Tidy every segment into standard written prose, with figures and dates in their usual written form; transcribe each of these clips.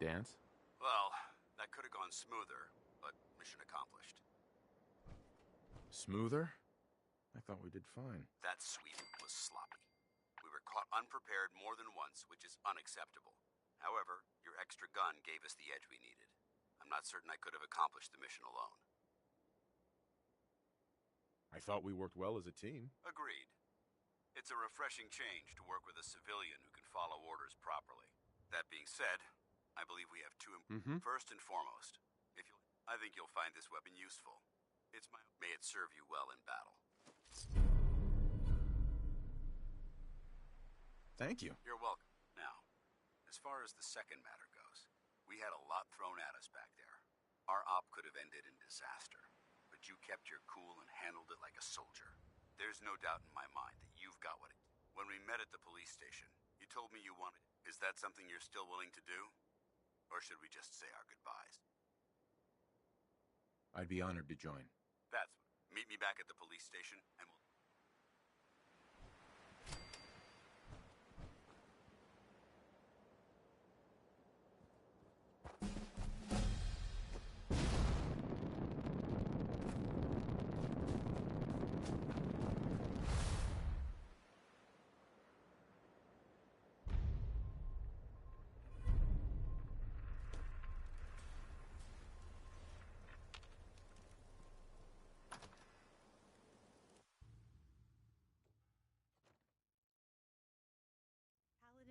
Dance? Well, that could have gone smoother, but mission accomplished. Smoother? I thought we did fine. That sweep was sloppy. We were caught unprepared more than once, which is unacceptable. However, your extra gun gave us the edge we needed. I'm not certain I could have accomplished the mission alone. I thought we worked well as a team. Agreed. It's a refreshing change to work with a civilian who can follow orders properly. That being said, I believe we have two. First and foremost, I think you'll find this weapon useful. May it serve you well in battle. Thank you. You're welcome. Now, as far as the second matter goes, we had a lot thrown at us back there. Our op could have ended in disaster, but you kept your cool and handled it like a soldier. There's no doubt in my mind that you've got what it. When we met at the police station, you told me you wanted. Is that something you're still willing to do? Or should we just say our goodbyes? I'd be honored to join. Meet me back at the police station, and we'll...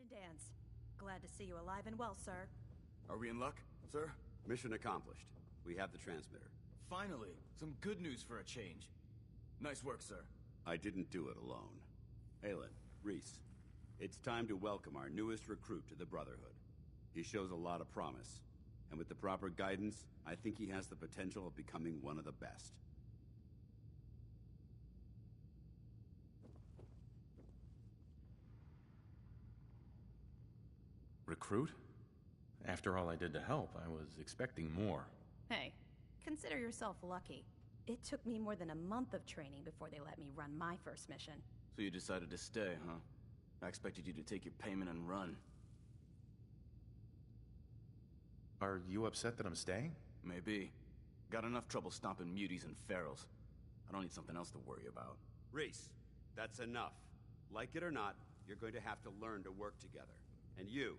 Dance. Glad to see you alive and well, sir. Are we in luck, sir? Mission accomplished. We have the transmitter. Finally, some good news for a change. Nice work, sir. I didn't do it alone. Aylin, Reese, it's time to welcome our newest recruit to the Brotherhood. He shows a lot of promise, and with the proper guidance, I think he has the potential of becoming one of the best. Recruit? After all I did to help, I was expecting more. Hey, consider yourself lucky. It took me more than a month of training before they let me run my first mission. So you decided to stay, huh? I expected you to take your payment and run. Are you upset that I'm staying? Maybe. Got enough trouble stomping muties and ferals. I don't need something else to worry about. Reese, that's enough. Like it or not, you're going to have to learn to work together. And you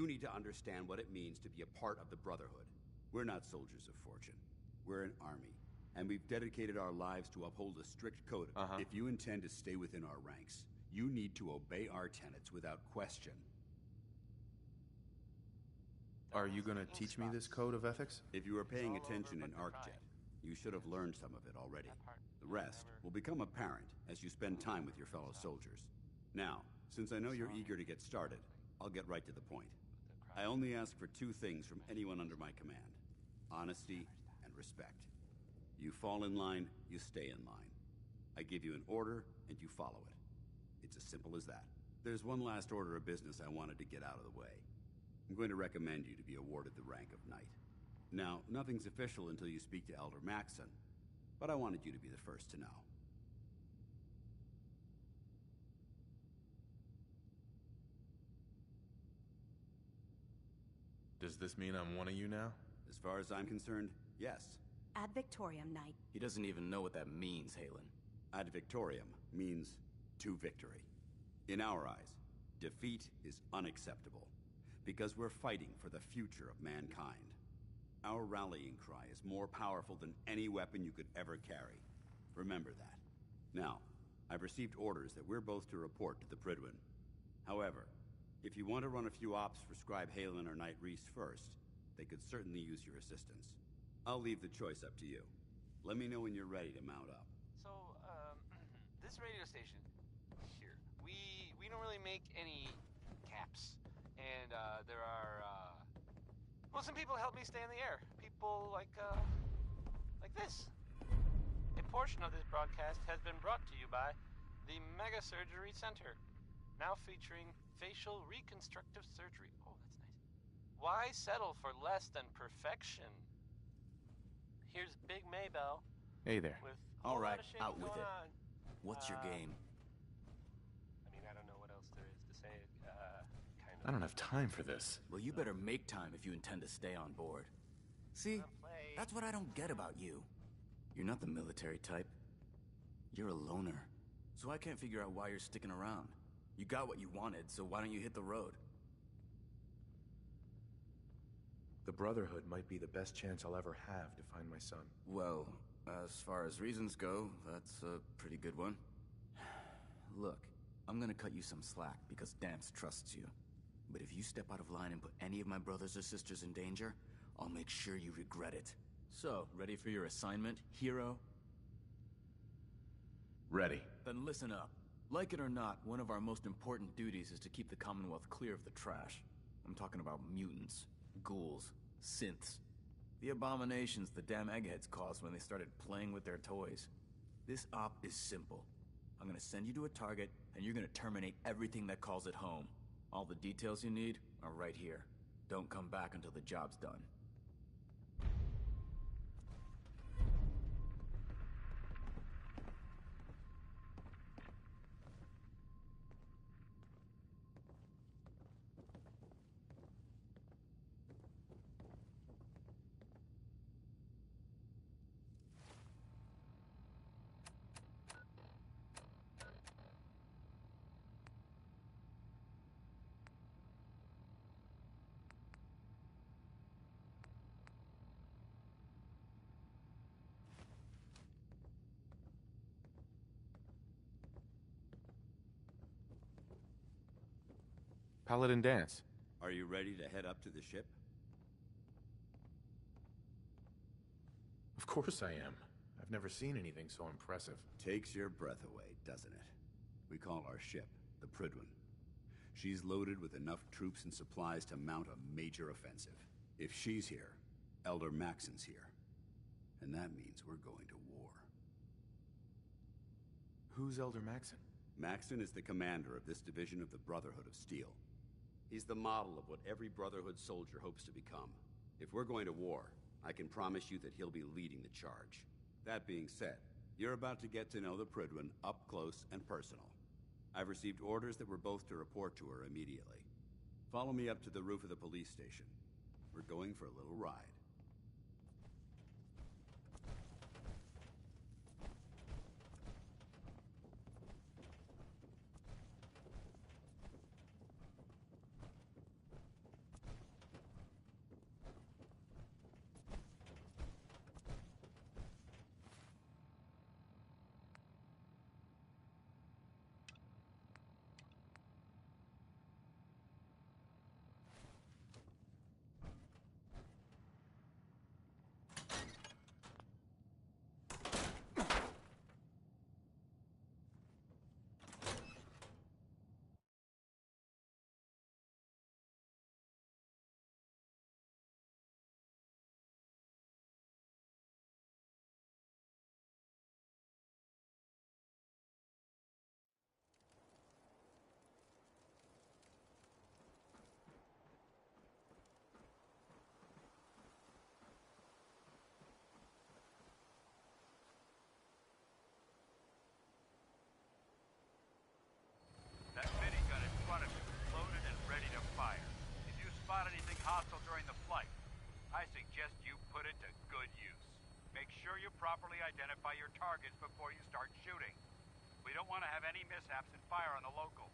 need to understand what it means to be a part of the Brotherhood. We're not soldiers of fortune. We're an army. And we've dedicated our lives to uphold a strict code. If you intend to stay within our ranks, you need to obey our tenets without question. Are you gonna teach me this code of ethics? If you were paying attention in ArcJet, you should have learned some of it already. The rest will become apparent as you spend time with your fellow soldiers. Now, since I know you're eager to get started, I'll get right to the point. I only ask for two things from anyone under my command: honesty and respect. You fall in line, you stay in line. I give you an order, and you follow it. It's as simple as that. There's one last order of business I wanted to get out of the way. I'm going to recommend you to be awarded the rank of Knight. Now, nothing's official until you speak to Elder Maxson, but I wanted you to be the first to know. Does this mean I'm one of you now? As far as I'm concerned, yes. Ad Victoriam, Knight. He doesn't even know what that means, Halen. Ad Victoriam means to victory. In our eyes, defeat is unacceptable, because we're fighting for the future of mankind. Our rallying cry is more powerful than any weapon you could ever carry. Remember that. Now, I've received orders that we're both to report to the Prydwen. However, if you want to run a few ops for Scribe Halen or Knight Reese first, they could certainly use your assistance. I'll leave the choice up to you. Let me know when you're ready to mount up. So, this radio station here, we don't really make any caps. And, there are, well, some people help me stay in the air. People like this. A portion of this broadcast has been brought to you by the Mega Surgery Center, now featuring facial reconstructive surgery. Oh, that's nice. Why settle for less than perfection? Here's Big Maybell. Hey there. With All right, lot of shit out with going it. on. What's your game? I mean, I don't know what else there is to say. Kind of. I don't have time for this. Well, you better make time if you intend to stay on board. See, that's what I don't get about you. You're not the military type. You're a loner. So I can't figure out why you're sticking around. You got what you wanted, so why don't you hit the road? The Brotherhood might be the best chance I'll ever have to find my son. Well, as far as reasons go, that's a pretty good one. Look, I'm gonna cut you some slack because Danse trusts you. But if you step out of line and put any of my brothers or sisters in danger, I'll make sure you regret it. So, ready for your assignment, hero? Ready. Then listen up. Like it or not, one of our most important duties is to keep the Commonwealth clear of the trash. I'm talking about mutants, ghouls, synths. The abominations the damn eggheads caused when they started playing with their toys. This op is simple. I'm gonna send you to a target, and you're gonna terminate everything that calls it home. All the details you need are right here. Don't come back until the job's done. Paladin Danse. Are you ready to head up to the ship? Of course I am. I've never seen anything so impressive. Takes your breath away, doesn't it? We call our ship the Prydwen. She's loaded with enough troops and supplies to mount a major offensive. If she's here, Elder Maxon's here. And that means we're going to war. Who's Elder Maxon? Maxon is the commander of this division of the Brotherhood of Steel. He's the model of what every Brotherhood soldier hopes to become. If we're going to war, I can promise you that he'll be leading the charge. That being said, you're about to get to know the Prydwen up close and personal. I've received orders that we're both to report to her immediately. Follow me up to the roof of the police station. We're going for a little ride. That minigun in front of you is loaded and ready to fire. If you spot anything hostile during the flight, I suggest you put it to good use. Make sure you properly identify your targets before you start shooting. We don't want to have any mishaps and fire on the locals.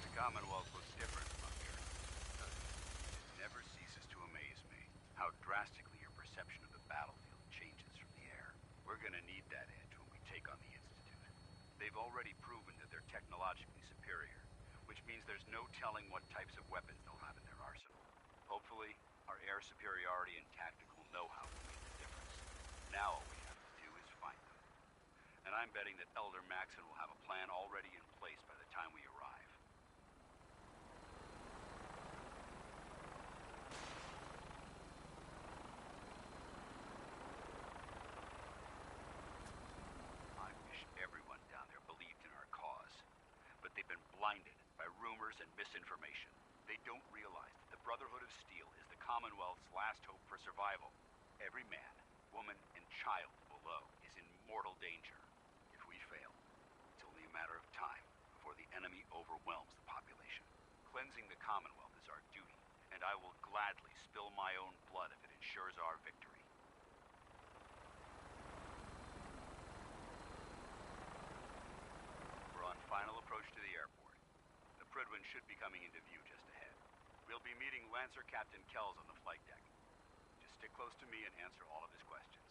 The Commonwealth looks different from up here. It never ceases to amaze me how drastically your perception of the battlefield changes from the air. We're gonna need that edge when we take on the Institute. They've already proven that they're technologically superior, which means there's no telling what types of weapons they'll have in their arsenal. Hopefully, our air superiority and tactical know-how will make the difference. Now all we have to do is find them. And I'm betting that Elder Maxon will have a plan already in place by the time we arrive. I wish everyone down there believed in our cause. But they've been blinded by rumors and misinformation. They don't realize that the Brotherhood of Steel is the Commonwealth's last hope for survival. Every man, woman, and child below is in mortal danger. If we fail, it's only a matter of time before the enemy overwhelms the population. Cleansing the Commonwealth is our duty, and I will gladly spill my own blood if it ensures our victory. We're on final approach to the airport. The Prydwen should be coming into view just ahead. We'll be meeting Lancer Captain Kells on the flight deck. Just stick close to me and answer all of his questions.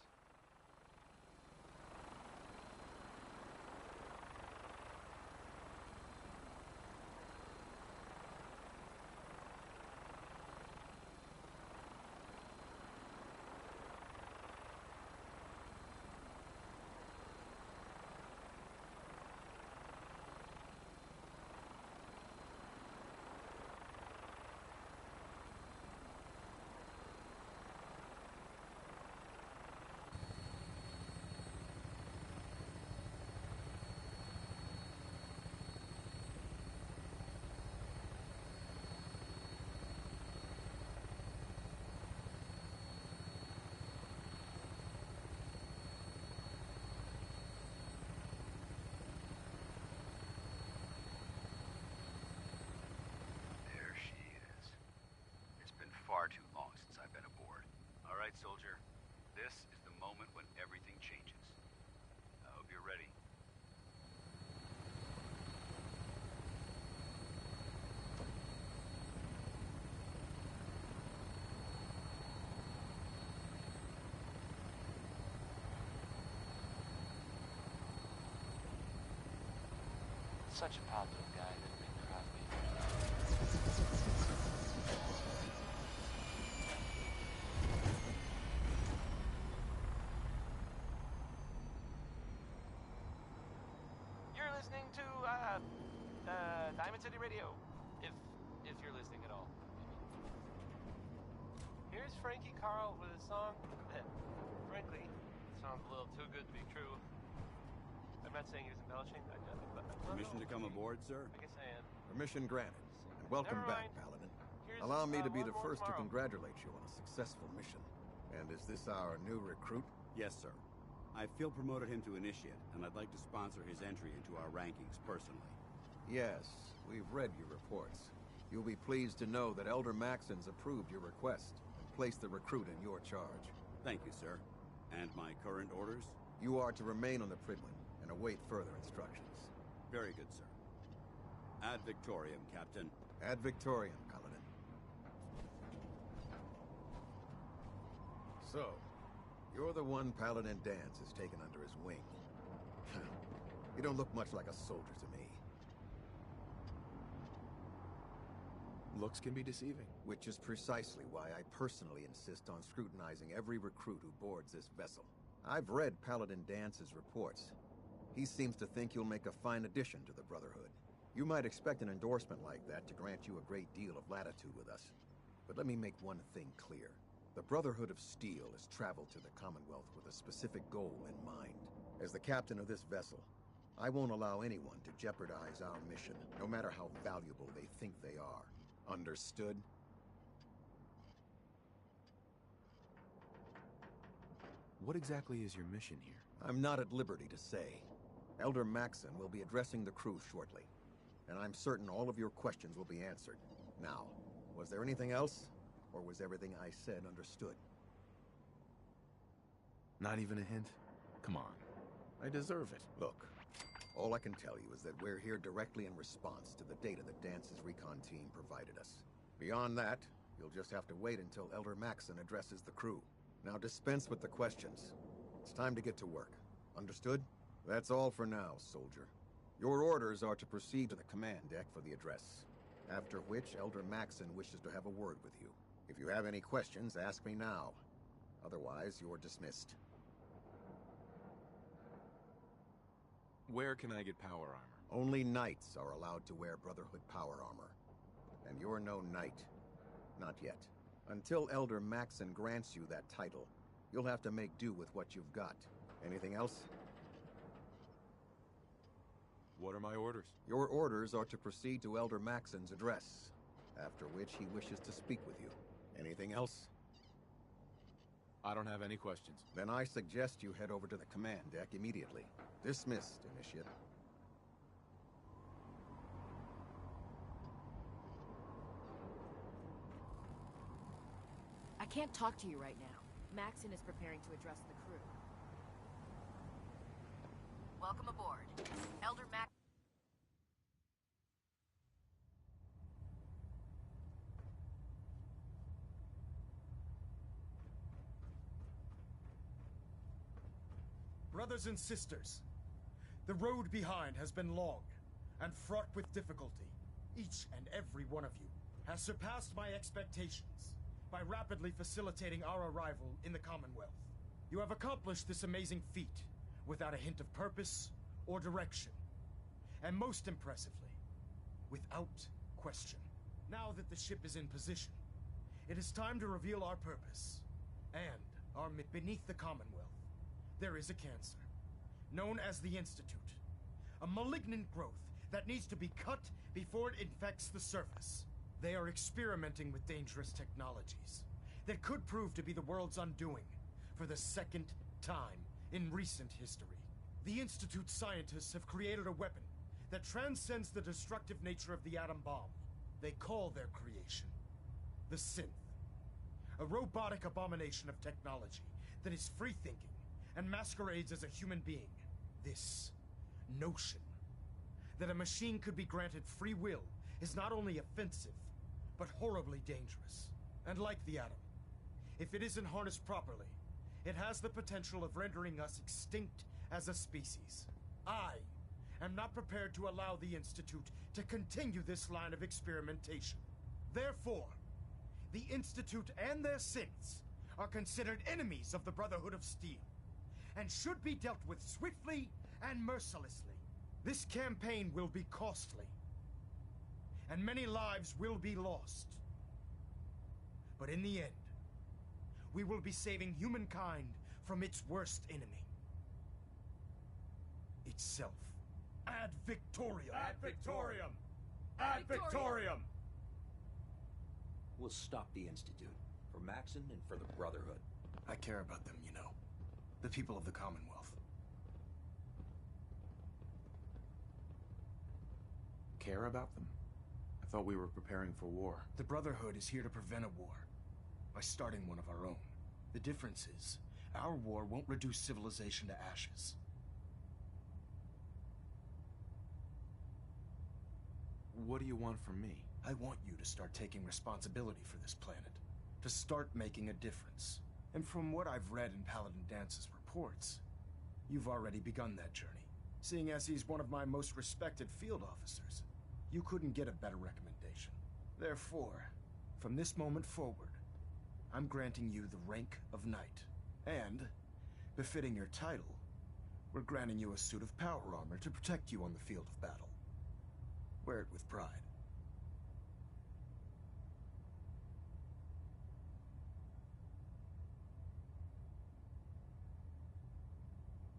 There she is. It's been far too long since I've been aboard. All right, soldier. This is the moment when everything changes. I hope you're ready. Such a positive guy, didn't make Crosby. You're listening to Diamond City Radio, if you're listening at all. Here's Frankie Carl with a song that, frankly, sounds a little too good to be true. I'm not saying he was embellishing. Permission to come aboard, sir? I guess I am. Permission granted. And welcome Never back, mind. Paladin. Here's, Allow me to be one the more first to tomorrow. congratulate you on a successful mission. And is this our new recruit? Yes, sir. I feel promoted him to initiate, and I'd like to sponsor his entry into our rankings personally. Yes, we've read your reports. You'll be pleased to know that Elder Maxon's approved your request and placed the recruit in your charge. Thank you, sir. And my current orders? You are to remain on the Prydwen and await further instructions. Very good, sir. Ad Victoriam, Captain. Ad Victoriam, Paladin. So, you're the one Paladin Danse has taken under his wing. You don't look much like a soldier to me. Looks can be deceiving. Which is precisely why I personally insist on scrutinizing every recruit who boards this vessel. I've read Paladin Dance's reports. He seems to think you'll make a fine addition to the Brotherhood. You might expect an endorsement like that to grant you a great deal of latitude with us. But let me make one thing clear. The Brotherhood of Steel has traveled to the Commonwealth with a specific goal in mind. As the captain of this vessel, I won't allow anyone to jeopardize our mission, no matter how valuable they think they are. Understood? What exactly is your mission here? I'm not at liberty to say. Elder Maxon will be addressing the crew shortly, and I'm certain all of your questions will be answered. Now, was there anything else? Or was everything I said understood? Not even a hint? Come on. I deserve it. Look, all I can tell you is that we're here directly in response to the data that Dance's recon team provided us. Beyond that, you'll just have to wait until Elder Maxon addresses the crew. Now dispense with the questions. It's time to get to work. Understood? That's all for now, soldier. Your orders are to proceed to the command deck for the address. After which, Elder Maxon wishes to have a word with you. If you have any questions, ask me now. Otherwise, you're dismissed. Where can I get power armor? Only knights are allowed to wear Brotherhood power armor. And you're no knight. Not yet. Until Elder Maxon grants you that title, you'll have to make do with what you've got. Anything else? What are my orders? Your orders are to proceed to Elder Maxon's address, after which he wishes to speak with you. Anything else? I don't have any questions. Then I suggest you head over to the command deck immediately. Dismissed, Initiate. I can't talk to you right now. Maxon is preparing to address the crew. Welcome aboard. Elder Max... Brothers and sisters, the road behind has been long and fraught with difficulty. Each and every one of you has surpassed my expectations by rapidly facilitating our arrival in the Commonwealth. You have accomplished this amazing feat without a hint of purpose or direction, and most impressively, without question. Now that the ship is in position, it is time to reveal our purpose and our beneath the Commonwealth. There is a cancer, known as the Institute. A malignant growth that needs to be cut before it infects the surface. They are experimenting with dangerous technologies that could prove to be the world's undoing for the second time in recent history. The Institute scientists have created a weapon that transcends the destructive nature of the atom bomb. They call their creation the Synth. A robotic abomination of technology that is free-thinking and masquerades as a human being. This notion that a machine could be granted free will is not only offensive, but horribly dangerous. And like the atom, if it isn't harnessed properly, it has the potential of rendering us extinct as a species. I am not prepared to allow the Institute to continue this line of experimentation. Therefore, the Institute and their synths are considered enemies of the Brotherhood of Steel, and should be dealt with swiftly and mercilessly. This campaign will be costly, and many lives will be lost. But in the end, we will be saving humankind from its worst enemy. Itself. Ad Victoriam! Ad Victoriam! Ad Victoriam! We'll stop the Institute. For Maxon and for the Brotherhood. I care about them, you know. The people of the Commonwealth. Care about them? I thought we were preparing for war. The Brotherhood is here to prevent a war by starting one of our own. The difference is, our war won't reduce civilization to ashes. What do you want from me? I want you to start taking responsibility for this planet. To start making a difference. And from what I've read in Paladin Dance's reports, you've already begun that journey. Seeing as he's one of my most respected field officers, you couldn't get a better recommendation. Therefore, from this moment forward, I'm granting you the rank of Knight. And, befitting your title, we're granting you a suit of power armor to protect you on the field of battle. Wear it with pride.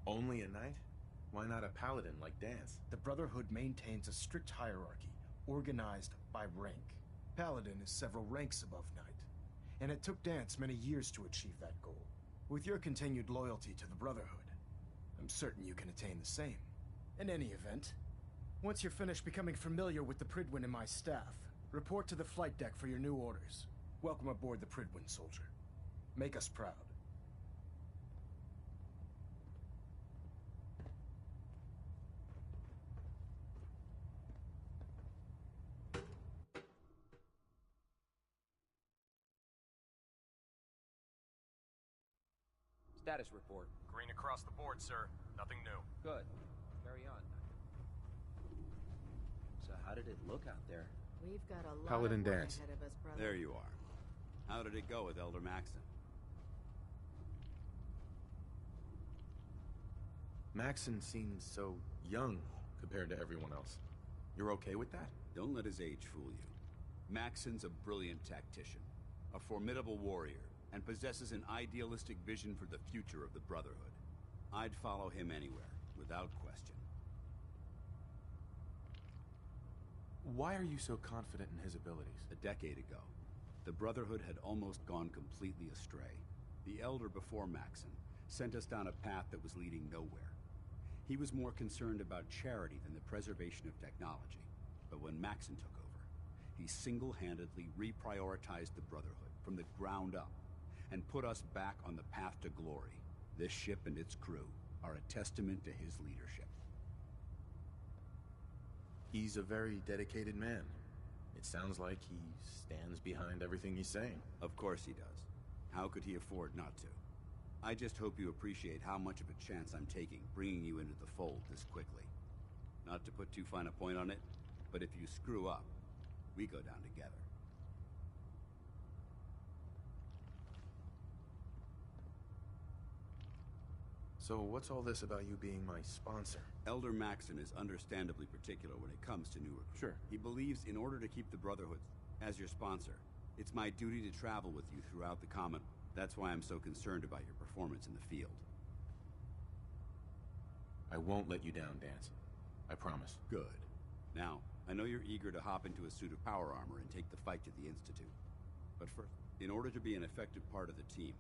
Only a knight? Why not a paladin like Dance? The Brotherhood maintains a strict hierarchy, organized by rank. Paladin is several ranks above Knight, and it took Dance many years to achieve that goal. With your continued loyalty to the Brotherhood, I'm certain you can attain the same. In any event, once you're finished becoming familiar with the Prydwen and my staff, report to the flight deck for your new orders. Welcome aboard the Prydwen, soldier. Make us proud. Status report. Green across the board, sir. Nothing new. Good. Carry on. So how did it look out there? We've got a lot Paladin of work Dance. ahead of us, brother. There you are. How did it go with Elder Maxon? Maxon seems so young compared to everyone else. You're okay with that? Don't let his age fool you. Maxon's a brilliant tactician, a formidable warrior, and possesses an idealistic vision for the future of the Brotherhood. I'd follow him anywhere, without question. Why are you so confident in his abilities? A decade ago, the Brotherhood had almost gone completely astray. The Elder before Maxon sent us down a path that was leading nowhere. He was more concerned about charity than the preservation of technology. But when Maxon took over, he single-handedly reprioritized the Brotherhood from the ground up and put us back on the path to glory. This ship and its crew are a testament to his leadership. He's a very dedicated man. It sounds like he stands behind everything he's saying. Of course he does. How could he afford not to? I just hope you appreciate how much of a chance I'm taking bringing you into the fold this quickly. Not to put too fine a point on it, but if you screw up, we go down together. So what's all this about you being my sponsor? Elder Maxon is understandably particular when it comes to new recruits. Sure. He believes in order to keep the Brotherhood as your sponsor, it's my duty to travel with you throughout the Commonwealth. That's why I'm so concerned about your performance in the field. I won't let you down, Danse. I promise. Good. Now, I know you're eager to hop into a suit of power armor and take the fight to the Institute. But first, in order to be an effective part of the team,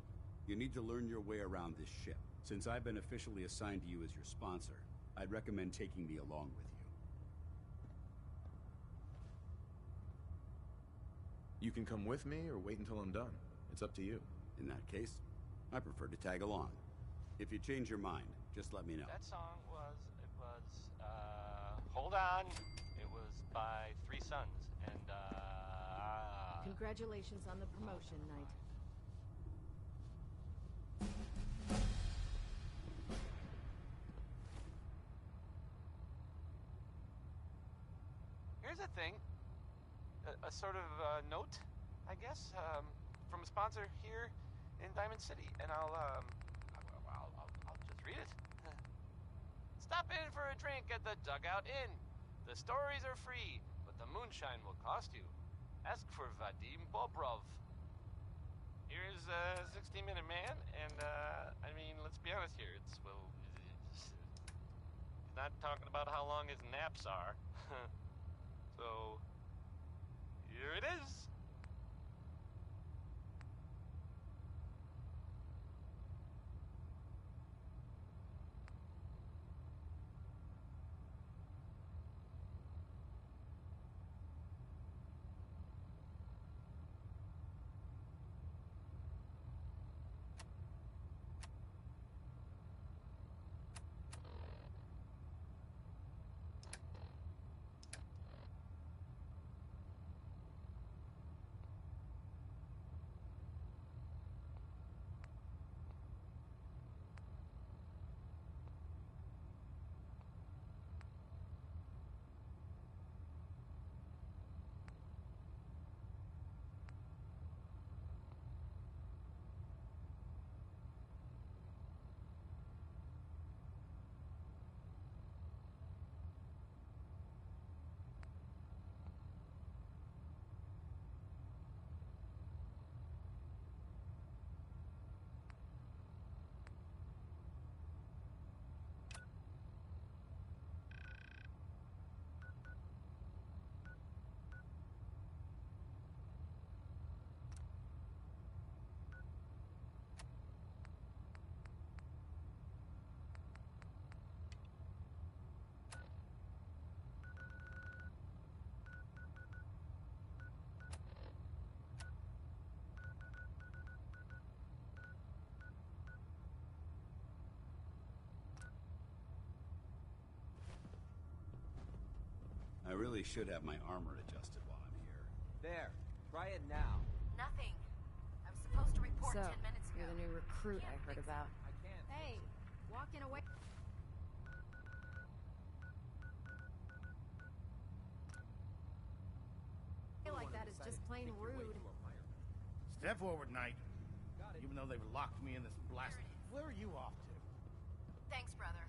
you need to learn your way around this ship. Since I've been officially assigned to you as your sponsor, I'd recommend taking me along with you. You can come with me or wait until I'm done. It's up to you. In that case, I prefer to tag along. If you change your mind, just let me know. That song was, Hold On. It was by Three Sons, and, Congratulations on the promotion, Knight. Here's a thing. A sort of note, I guess, from a sponsor here in Diamond City, and I'll just read it. Stop in for a drink at the Dugout Inn. The stories are free, but the moonshine will cost you. Ask for Vadim Bobrov. Here's a 60-minute man, and I mean, let's be honest here. It's not talking about how long his naps are. So, here it is. I really should have my armor adjusted while I'm here. There. Try it now. Nothing. I was supposed to report So, 10 minutes ago. you're the new recruit I heard about. I can't. Hey, walking away. Like that is just plain rude. Step forward, Knight. Even though they've locked me in this blasted... Where are you off to? Thanks, brother.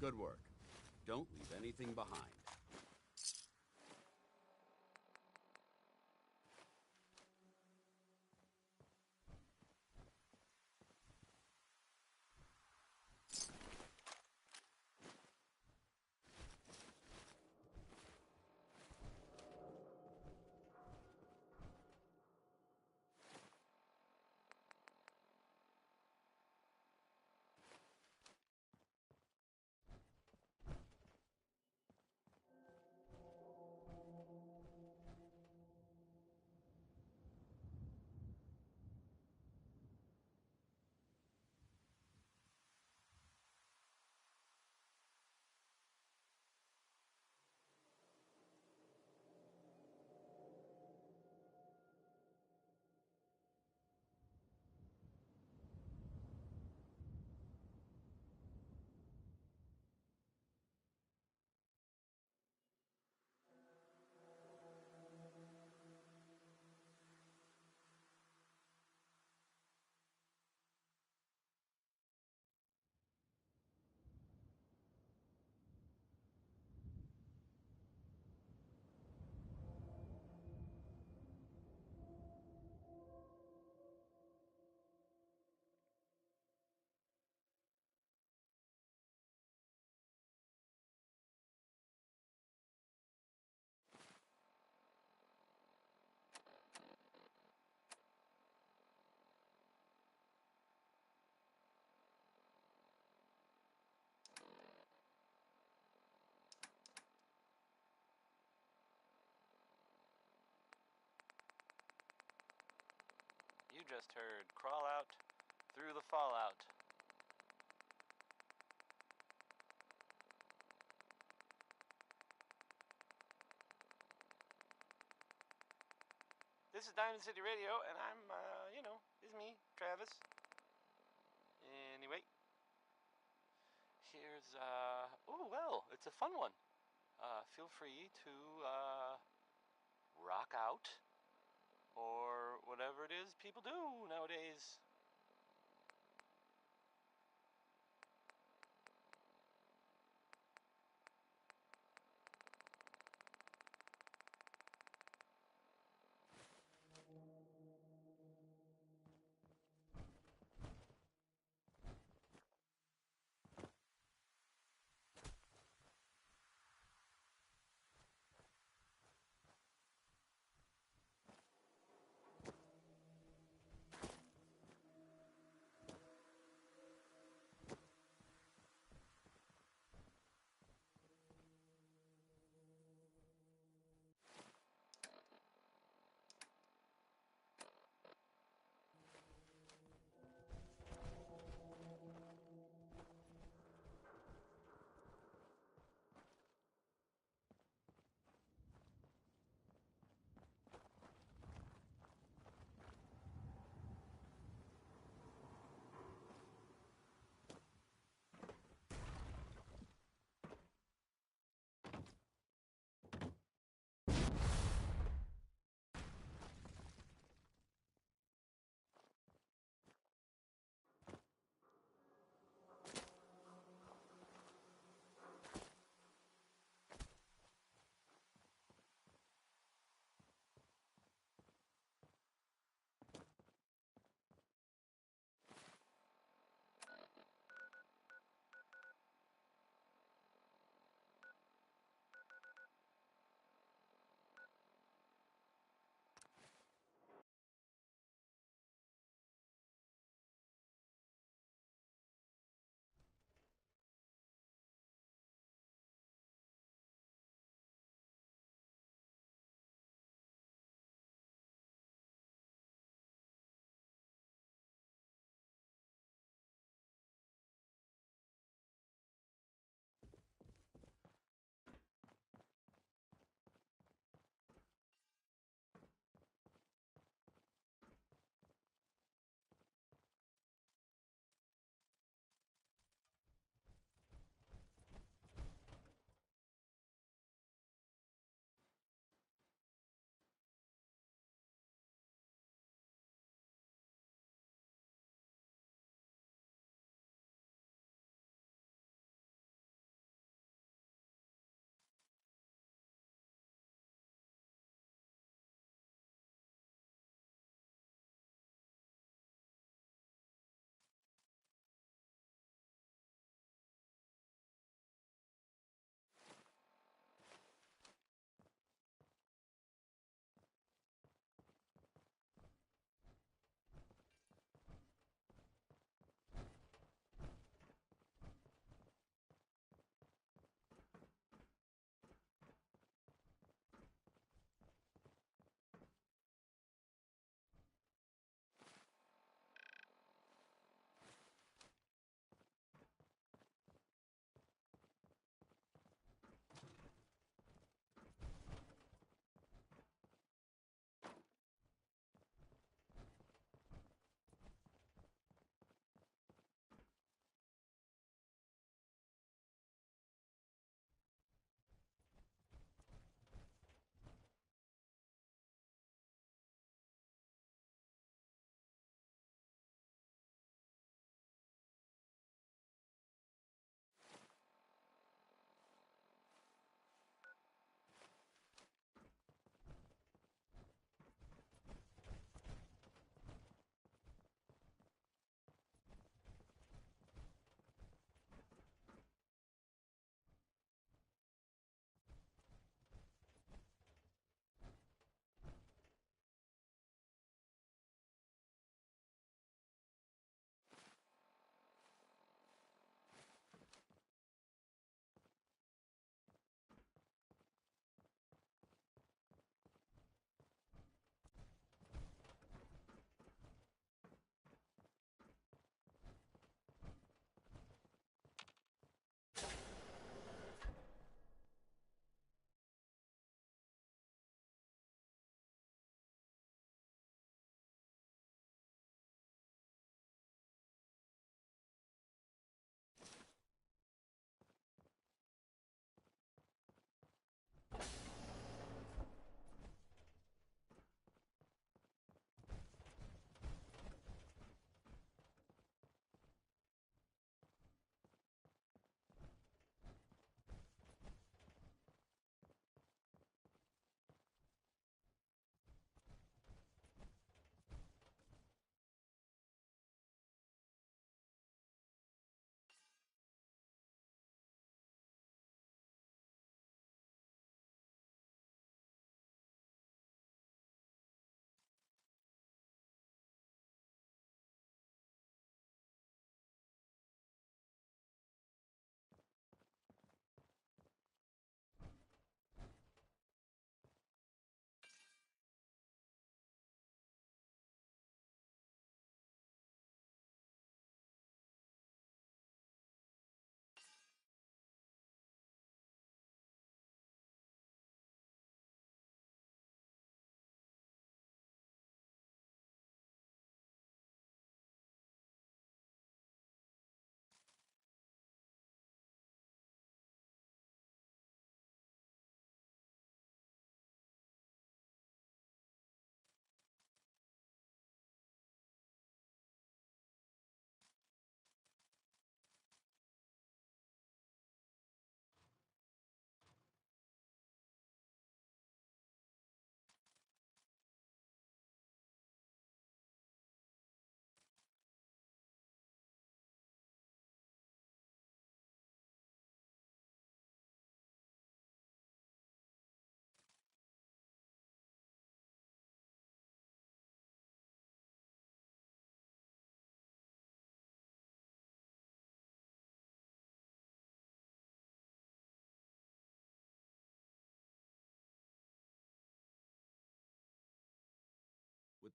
Good work. Don't leave anything behind. You just heard Crawl Out Through the Fallout. This is Diamond City Radio, and I'm, it's me, Travis. Anyway, here's, it's a fun one. Feel free to, rock out, or whatever it is people do nowadays.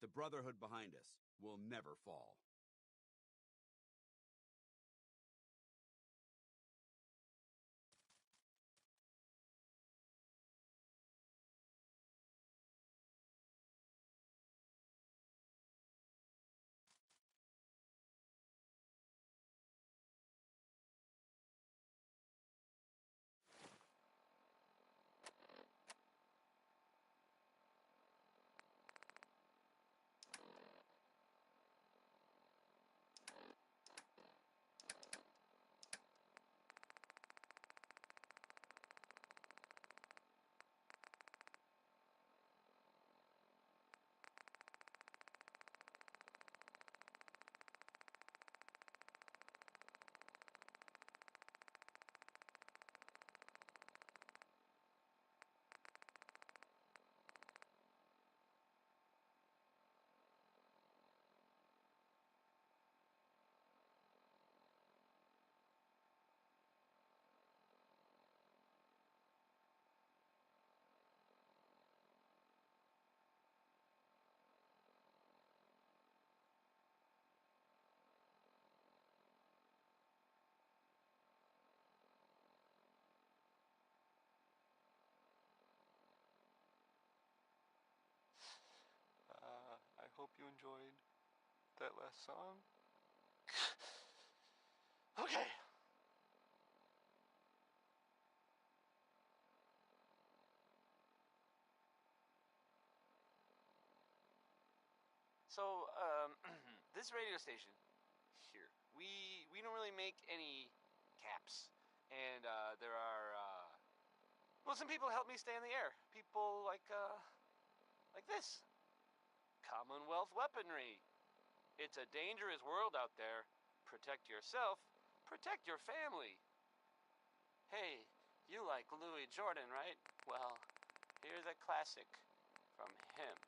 With the Brotherhood behind us, we'll never fall. I hope you enjoyed that last song. Okay. So, this radio station here, we don't really make any caps, and there are well, some people help me stay in the air. People like this. Commonwealth weaponry. It's a dangerous world out there. Protect yourself. Protect your family. Hey, you like Louis Jordan, right? Well, here's a classic from him.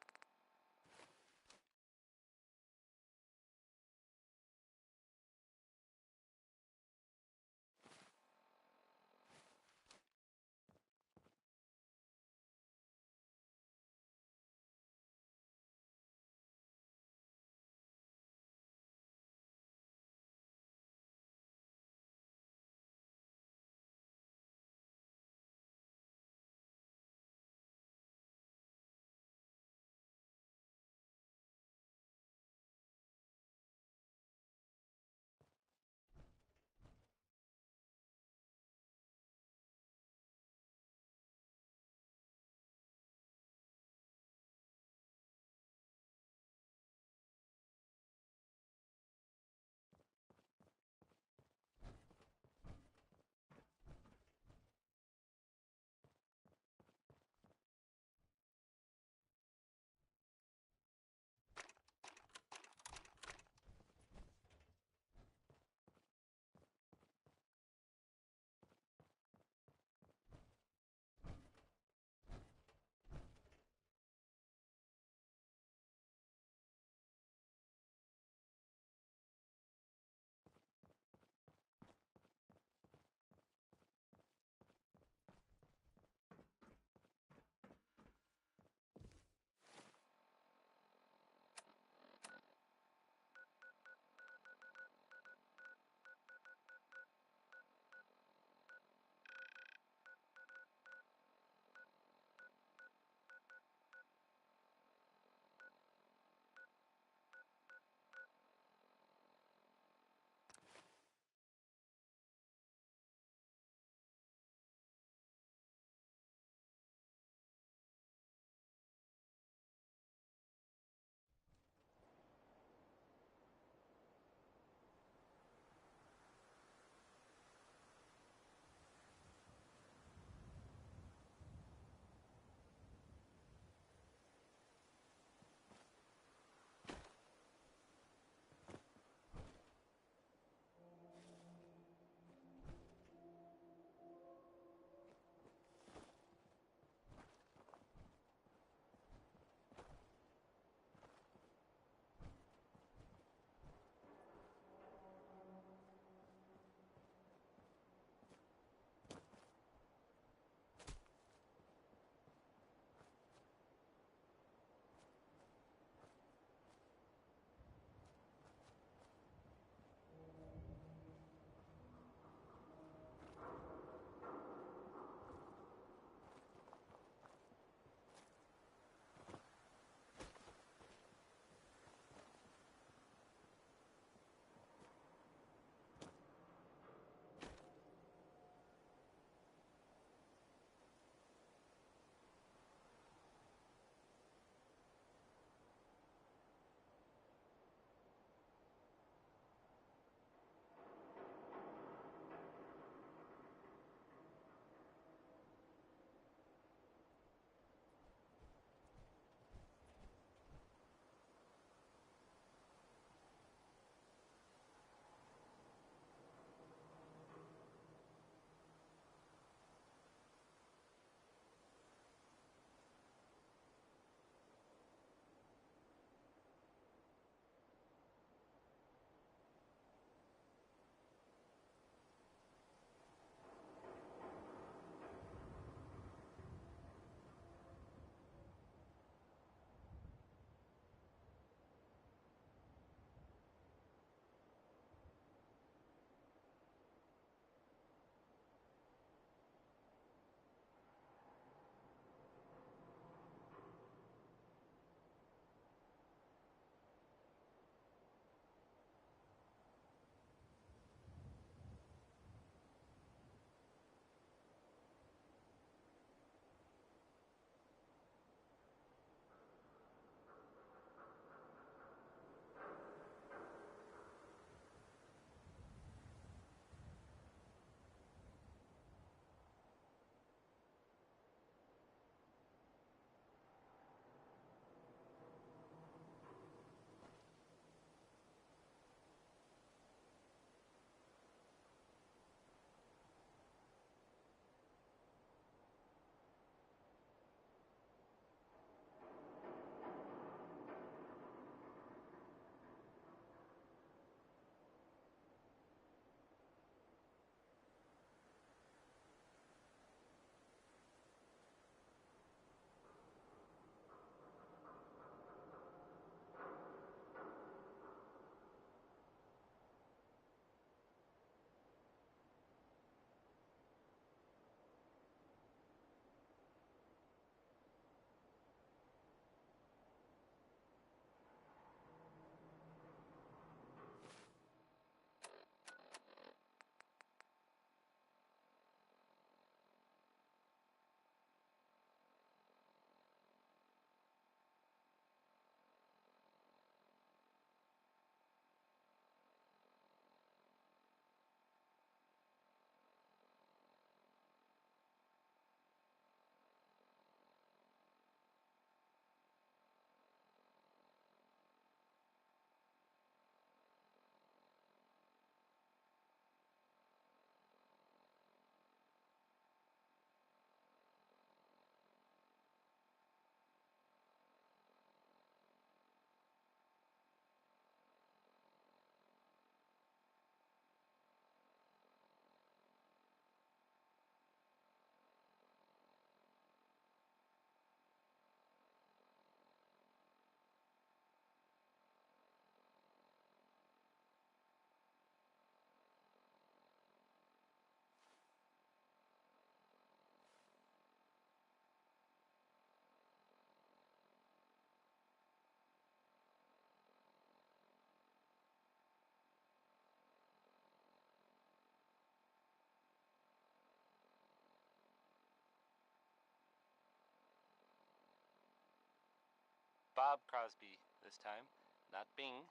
Bob Crosby this time, not Bing,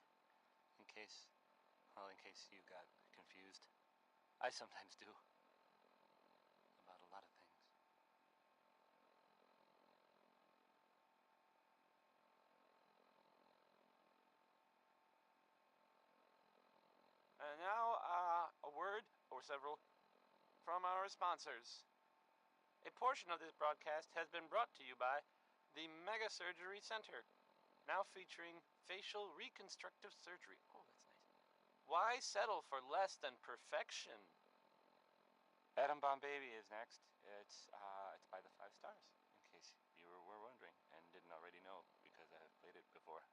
in case you got confused. I sometimes do. About a lot of things. And now, a word or several from our sponsors. A portion of this broadcast has been brought to you by the Mega Surgery Center, now featuring facial reconstructive surgery. Oh, that's nice. Why settle for less than perfection? Atom Bomb Baby is next. It's by the 5 stars, in case you were wondering and didn't already know, because I have played it before.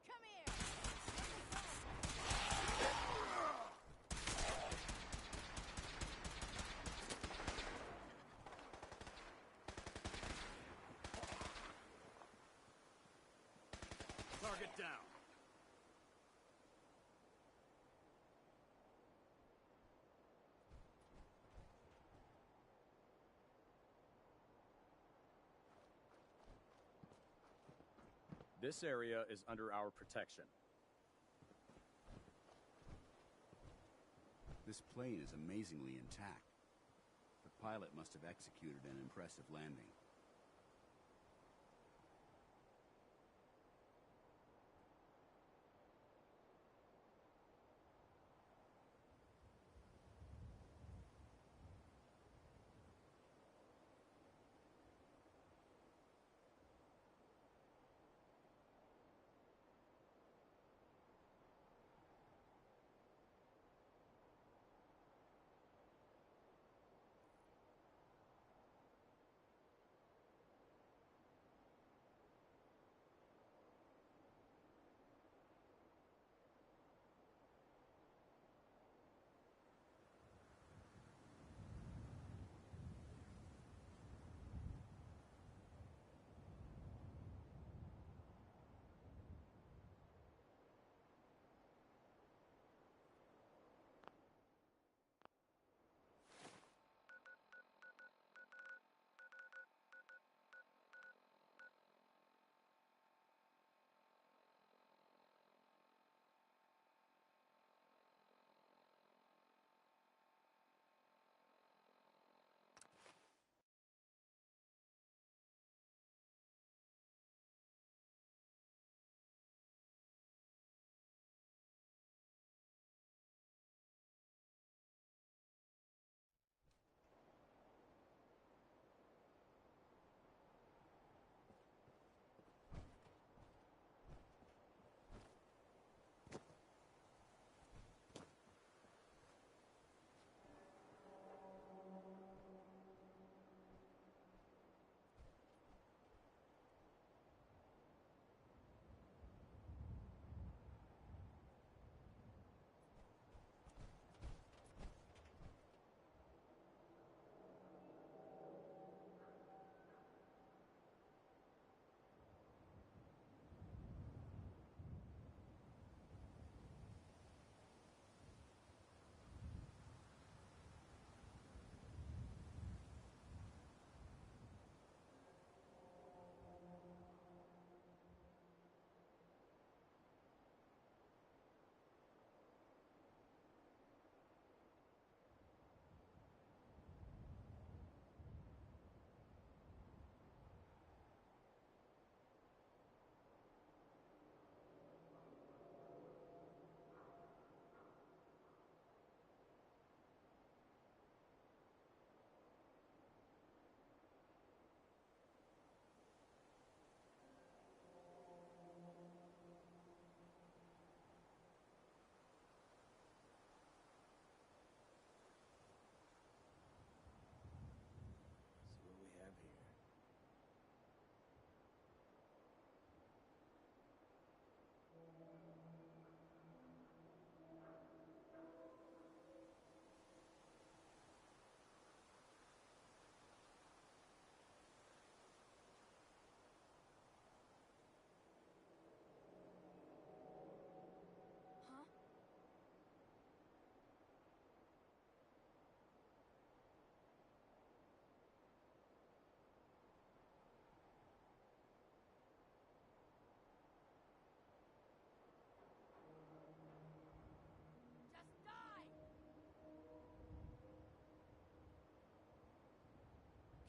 Come here! Target down. This area is under our protection. This plane is amazingly intact. The pilot must have executed an impressive landing.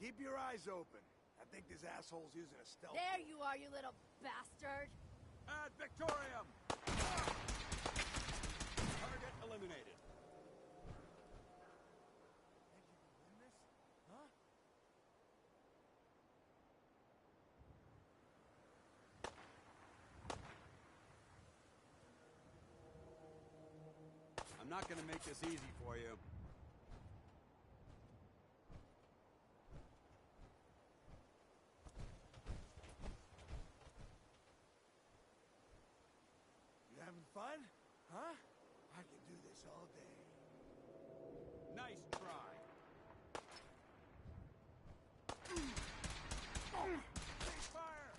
Keep your eyes open. I think this asshole's using a stealth. There you are, you little bastard! Ad Victorium! Target eliminated. Think you can win this? Huh? I'm not gonna make this easy for you. You having fun? Huh? I can do this all day. Nice try. Cease fire!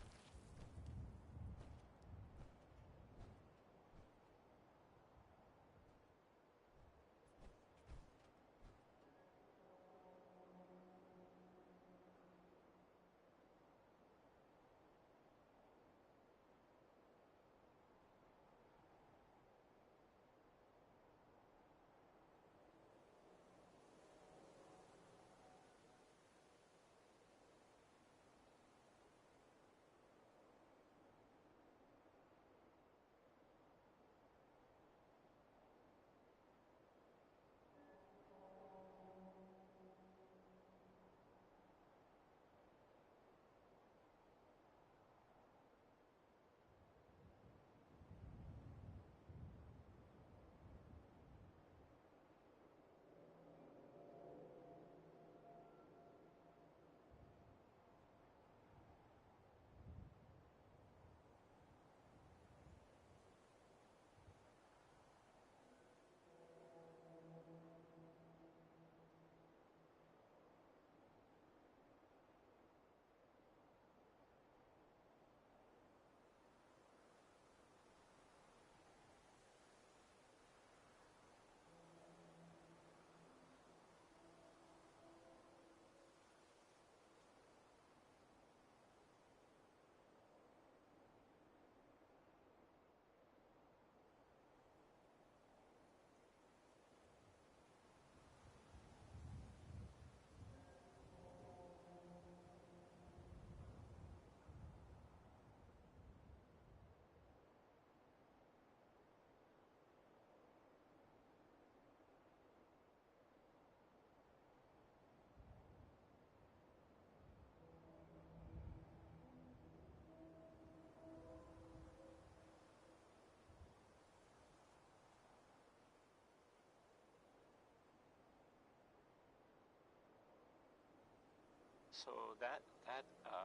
So that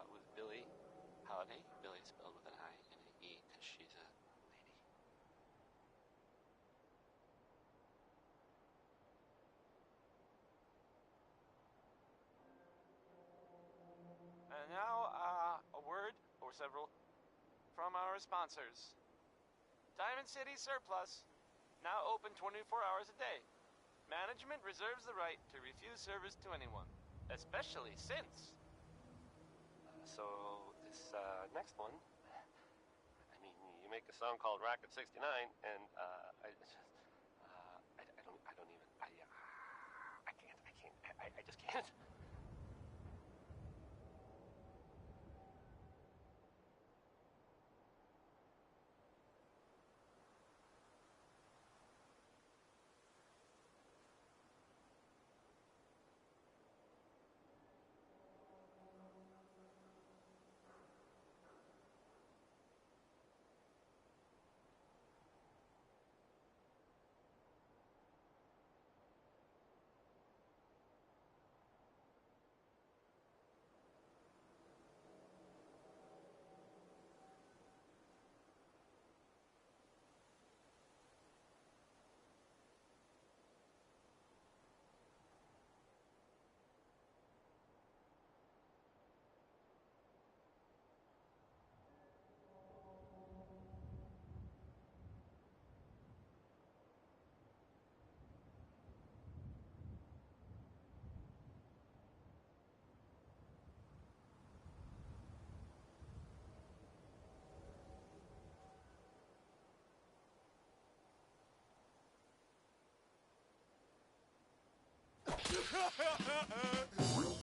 was Billie Holiday. Billie spelled with an I and an E because she's a lady. And now a word or several from our sponsors. Diamond City Surplus, now open 24 hours a day. Management reserves the right to refuse service to anyone, especially since. So this next one, I mean, you make a song called Racket 69, and I just, I don't even, I just can't.